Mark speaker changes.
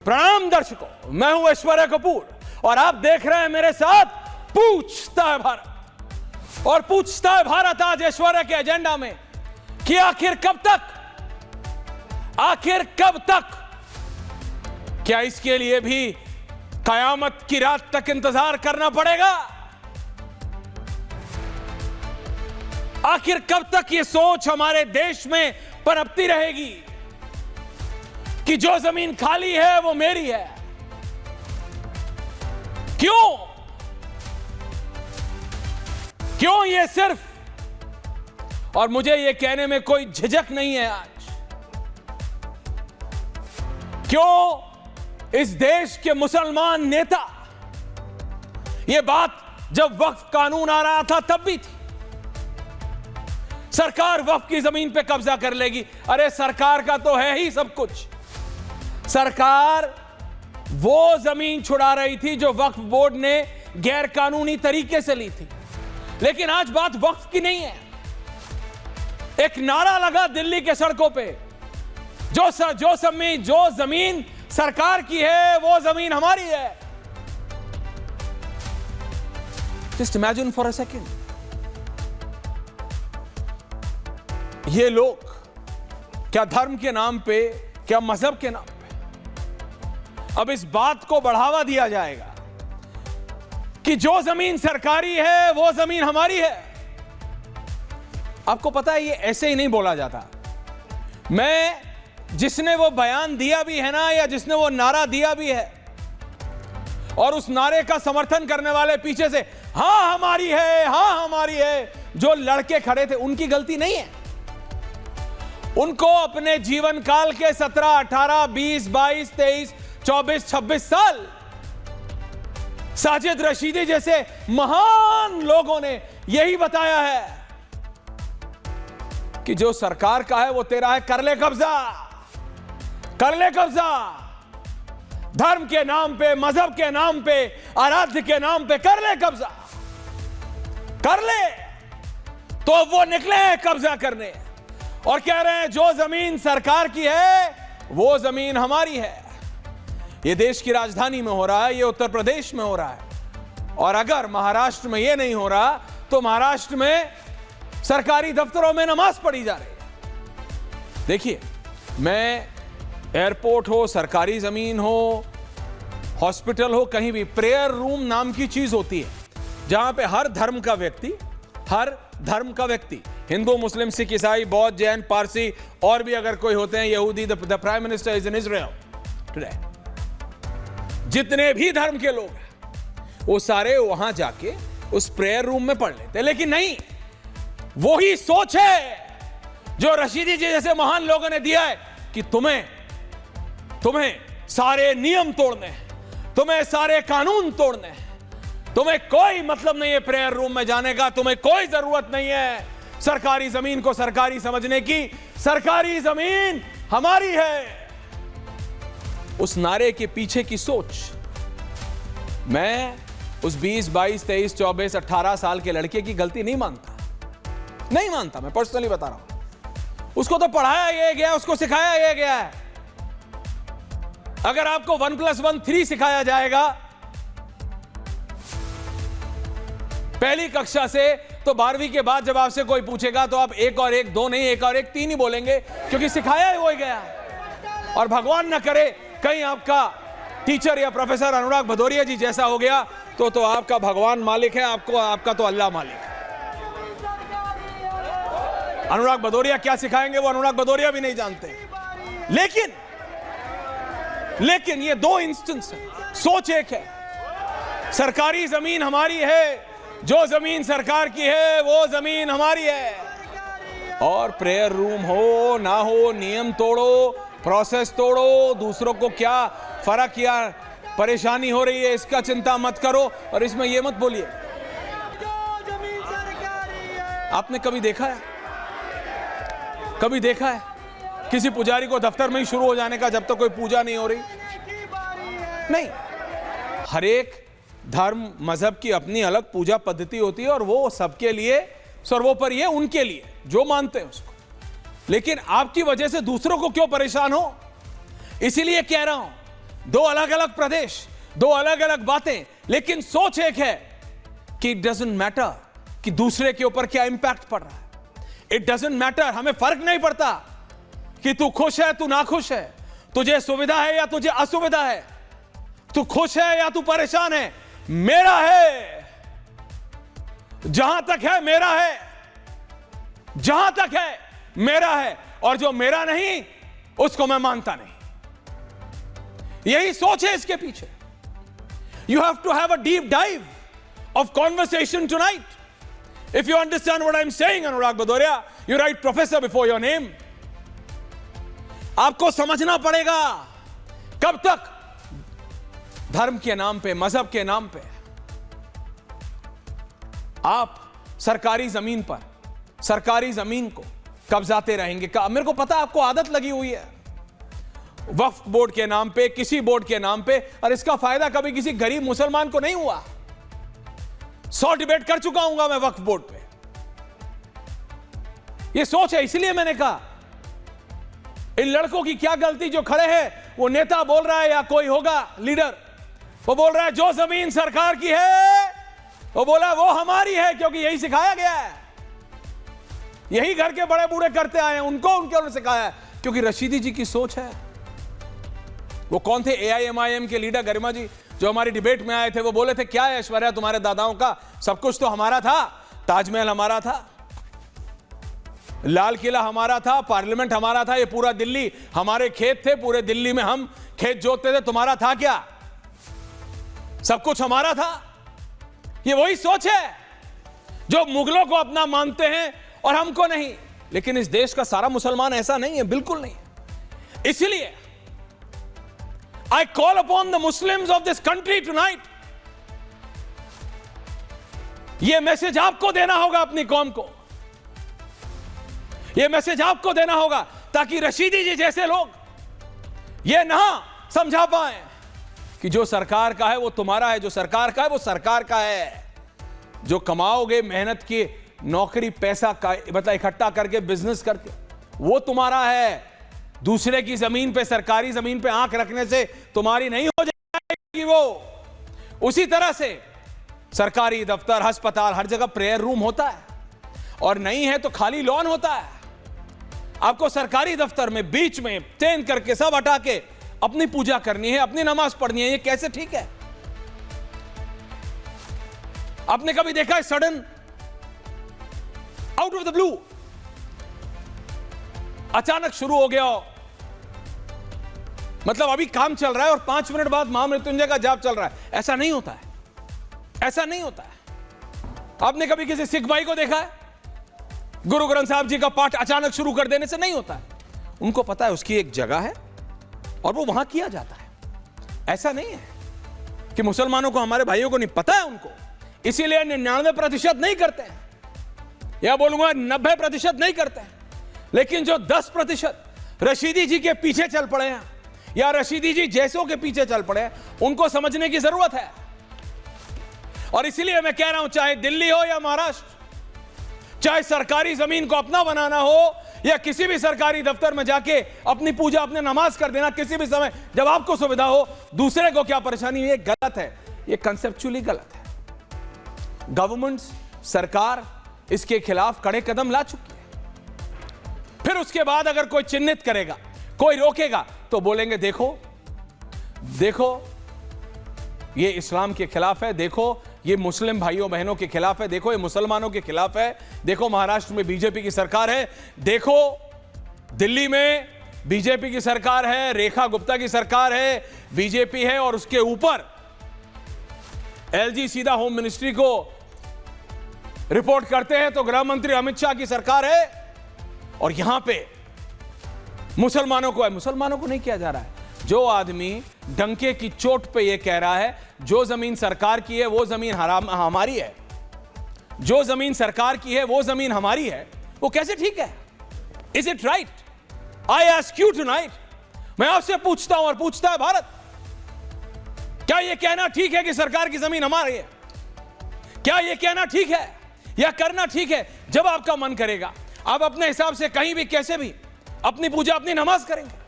Speaker 1: प्रणाम दर्शकों, मैं हूं ऐश्वर्या कपूर और आप देख रहे हैं मेरे साथ पूछता है भारत। और पूछता है भारत आज ऐश्वर्या के एजेंडा में कि आखिर कब तक क्या इसके लिए भी कयामत की रात तक इंतजार करना पड़ेगा? आखिर कब तक यह सोच हमारे देश में पनपती रहेगी कि जो जमीन खाली है वो मेरी है? क्यों ये सिर्फ, और मुझे ये कहने में कोई झिझक नहीं है आज, क्यों इस देश के मुसलमान नेता, ये बात जब वक्फ कानून आ रहा था तब भी थी, सरकार वक्फ की जमीन पे कब्जा कर लेगी। अरे सरकार का तो है ही सब कुछ। सरकार वो जमीन छुड़ा रही थी जो वक्फ बोर्ड ने गैर कानूनी तरीके से ली थी। लेकिन आज बात वक्फ की नहीं है। एक नारा लगा दिल्ली के सड़कों पे, जो जमीन सरकार की है वो जमीन हमारी है। Just imagine for a second, ये लोग क्या धर्म के नाम पे, क्या मजहब के नाम पे अब इस बात को बढ़ावा दिया जाएगा कि जो जमीन सरकारी है वो जमीन हमारी है? आपको पता है ये ऐसे ही नहीं बोला जाता। जिसने वो बयान दिया भी है ना, या जिसने वो नारा दिया भी है और उस नारे का समर्थन करने वाले पीछे से हां हमारी है, हां हमारी है, जो लड़के खड़े थे उनकी गलती नहीं है। उनको अपने जीवन काल के 17, 18, 20, 22, 23, 24, 26 साल साजिद रशीदी जैसे महान लोगों ने यही बताया है कि जो सरकार का है वो तेरा है, कर ले कब्जा, कर ले कब्जा। धर्म के नाम पे, मजहब के नाम पे, आराध्य के नाम पे कर ले कब्जा, कर ले। तो वो निकले हैं कब्जा करने और कह रहे हैं जो जमीन सरकार की है वो जमीन हमारी है। ये देश की राजधानी में हो रहा है, ये उत्तर प्रदेश में हो रहा है, और अगर महाराष्ट्र में ये नहीं हो रहा तो महाराष्ट्र में सरकारी दफ्तरों में नमाज पढ़ी जा रही है। देखिए, मैं एयरपोर्ट हो, सरकारी जमीन हो, हॉस्पिटल हो, कहीं भी प्रेयर रूम नाम की चीज होती है जहां पे हर धर्म का व्यक्ति, हिंदू, मुस्लिम, सिख, ईसाई, बौद्ध, जैन, पारसी और भी अगर कोई होते हैं, यहूदी, the prime minister is in Israel today. जितने भी धर्म के लोग हैं वो सारे वहां जाके उस प्रेयर रूम में पढ़ लेते हैं। लेकिन नहीं, वही सोच है जो रशीदी जी जैसे महान लोगों ने दिया है कि तुम्हें सारे नियम तोड़ने हैं, तुम्हें सारे कानून तोड़ने हैं, तुम्हें कोई मतलब नहीं है प्रेयर रूम में जाने का, तुम्हें कोई जरूरत नहीं है सरकारी जमीन को सरकारी समझने की, सरकारी जमीन हमारी है। उस नारे के पीछे की सोच, मैं उस 20, 22, 23, 24, 18 साल के लड़के की गलती नहीं मानता, मैं पर्सनली बता रहा हूं। उसको तो पढ़ाया ये गया, उसको सिखाया ये गया है। अगर आपको 1+1 3 सिखाया जाएगा पहली कक्षा से, तो 12वीं के बाद जब आपसे कोई पूछेगा तो आप 1 और 1 2 नहीं, 1 और 1 3 ही बोलेंगे, क्योंकि सिखाया ही वो गया। और भगवान न करे कहीं आपका टीचर या प्रोफेसर अनुराग भदौरिया जी जैसा हो गया तो आपका भगवान मालिक है, आपका तो अल्लाह मालिक है। अनुराग भदौरिया क्या सिखाएंगे वो अनुराग भदौरिया भी नहीं जानते। लेकिन ये दो इंस्टेंस है, सोच एक है, सरकारी जमीन हमारी है, जो जमीन सरकार की है वो जमीन हमारी है। और प्रेयर रूम हो ना हो, नियम तोड़ो, प्रोसेस तोड़ो, दूसरों को क्या फर्क या परेशानी हो रही है इसका चिंता मत करो, और इसमें यह मत बोलिए। आपने कभी देखा है किसी पुजारी को दफ्तर में ही शुरू हो जाने का जब तक कोई पूजा नहीं हो रही? नहीं। हर एक धर्म, मजहब की अपनी अलग पूजा पद्धति होती है और वो सबके लिए सर्वोपरि है, उनके लिए जो मानते हैं उसको। लेकिन आपकी वजह से दूसरों को क्यों परेशान हो? इसीलिए कह रहा हूं दो अलग अलग प्रदेश, दो अलग अलग बातें, लेकिन सोच एक है कि इट डजंट मैटर कि दूसरे के ऊपर क्या इंपैक्ट पड़ रहा है। इट डजंट मैटर, हमें फर्क नहीं पड़ता कि तू खुश है, तू नाखुश है, तुझे सुविधा है या तुझे असुविधा है, तू खुश है या तू परेशान है। मेरा है, जहां तक है मेरा है, जहां तक है मेरा है, और जो मेरा नहीं उसको मैं मानता नहीं। यही सोच है इसके पीछे। You have to have a deep dive of conversation tonight if you understand what I'm saying, Anurag Bhadoria. You write professor before your name. आपको समझना पड़ेगा कब तक धर्म के नाम पे, मजहब के नाम पे आप सरकारी जमीन पर, सरकारी जमीन को कब्जाते रहेंगे। मेरे को पता आपको आदत लगी हुई है वक्फ बोर्ड के नाम पे, किसी बोर्ड के नाम पे, और इसका फायदा कभी किसी गरीब मुसलमान को नहीं हुआ। 100 डिबेट कर चुका हूंगा मैं वक्फ बोर्ड पे। ये सोच है, इसलिए मैंने कहा इन लड़कों की क्या गलती जो खड़े हैं। वो नेता बोल रहा है या कोई होगा लीडर, वो बोल रहा है जो जमीन सरकार की है, वो बोला वो हमारी है, क्योंकि यही सिखाया गया है, यही घर के बड़े बूढ़े करते आए हैं, उनको उन्होंने सिखाया है, क्योंकि रशीदी जी की सोच है। वो कौन थे? AIMIM के लीडर गरिमा जी जो हमारी डिबेट में आए थे, वो बोले थे क्या है ऐश्वर्या तुम्हारे दादाओं का, सब कुछ तो हमारा था, ताजमहल हमारा था, लाल किला हमारा था, पार्लियामेंट हमारा था, ये पूरा दिल्ली हमारे खेत थे, पूरे दिल्ली में हम खेत जोतते थे, तुम्हारा था क्या? सब कुछ हमारा था। ये वही सोच है जो मुगलों को अपना मानते हैं और हमको नहीं। लेकिन इस देश का सारा मुसलमान ऐसा नहीं है, बिल्कुल नहीं है। इसलिए I call upon the Muslims of this country tonight. यह मैसेज आपको देना होगा अपनी कौम को, यह मैसेज आपको देना होगा, ताकि रशीदी जी जैसे लोग यह ना समझा पाए कि जो सरकार का है वो तुम्हारा है, जो सरकार का है वो सरकार का है। जो कमाओगे मेहनत की, नौकरी, पैसा का मतलब इकट्ठा करके, बिजनेस करके, वो तुम्हारा है। दूसरे की जमीन पे, सरकारी जमीन पे आंख रखने से तुम्हारी नहीं हो जाएगी वो। उसी तरह से सरकारी दफ्तर, अस्पताल, हर जगह प्रेयर रूम होता है, और नहीं है तो खाली लॉन होता है। आपको सरकारी दफ्तर में बीच में चेंज करके सब हटा के अपनी पूजा करनी है, अपनी नमाज पढ़नी है। ये कैसे ठीक है? आपने कभी देखा है sudden out of the blue अचानक शुरू हो गया हो, मतलब अभी काम चल रहा है और 5 मिनट बाद महामृत्युंजय का जाप चल रहा है? ऐसा नहीं होता है, ऐसा नहीं होता है। आपने कभी किसी सिख भाई को देखा है गुरु ग्रंथ साहब जी का पाठ अचानक शुरू कर देने से? नहीं होता है। उनको पता है उसकी एक जगह है और वो वहां किया जाता है। ऐसा नहीं है कि मुसलमानों को, हमारे भाइयों को नहीं पता है उनको, इसीलिए 99% नहीं करते हैं, या बोलूंगा 90% नहीं करते हैं। लेकिन जो 10% रशीदी जी के पीछे चल पड़े हैं या रशीदी जी जैसों के पीछे चल पड़े हैं, उनको समझने की जरूरत है। और इसीलिए मैं कह रहा हूं, चाहे दिल्ली हो या महाराष्ट्र, चाहे सरकारी जमीन को अपना बनाना हो या किसी भी सरकारी दफ्तर में जाके अपनी पूजा, अपने नमाज कर देना किसी भी समय जब आपको सुविधा हो, दूसरे को क्या परेशानी, ये गलत है, ये कंसेप्चुअली गलत है। गवर्नमेंट, सरकार इसके खिलाफ कड़े कदम ला चुकी है। फिर उसके बाद अगर कोई चिन्हित करेगा, कोई रोकेगा, तो बोलेंगे देखो देखो ये इस्लाम के खिलाफ है, देखो ये मुस्लिम भाइयों बहनों के खिलाफ है, देखो ये मुसलमानों के खिलाफ है, देखो महाराष्ट्र में बीजेपी की सरकार है, देखो दिल्ली में बीजेपी की सरकार है, रेखा गुप्ता की सरकार है, बीजेपी है, और उसके ऊपर एलजी सीधा होम मिनिस्ट्री को रिपोर्ट करते हैं तो गृह मंत्री अमित शाह की सरकार है, और यहां पे मुसलमानों को है। मुसलमानों को नहीं किया जा रहा है। जो आदमी डंके की चोट पे ये कह रहा है जो जमीन सरकार की है वो जमीन हमारी है, जो जमीन सरकार की है वो जमीन हमारी है, वो कैसे ठीक है? Is it right? I ask you tonight, मैं आपसे पूछता हूं और पूछता है भारत, क्या यह कहना ठीक है कि सरकार की जमीन हमारी है? क्या यह कहना ठीक है या करना ठीक है? जब आपका मन करेगा आप अपने हिसाब से कहीं भी कैसे भी अपनी पूजा, अपनी नमाज करेंगे।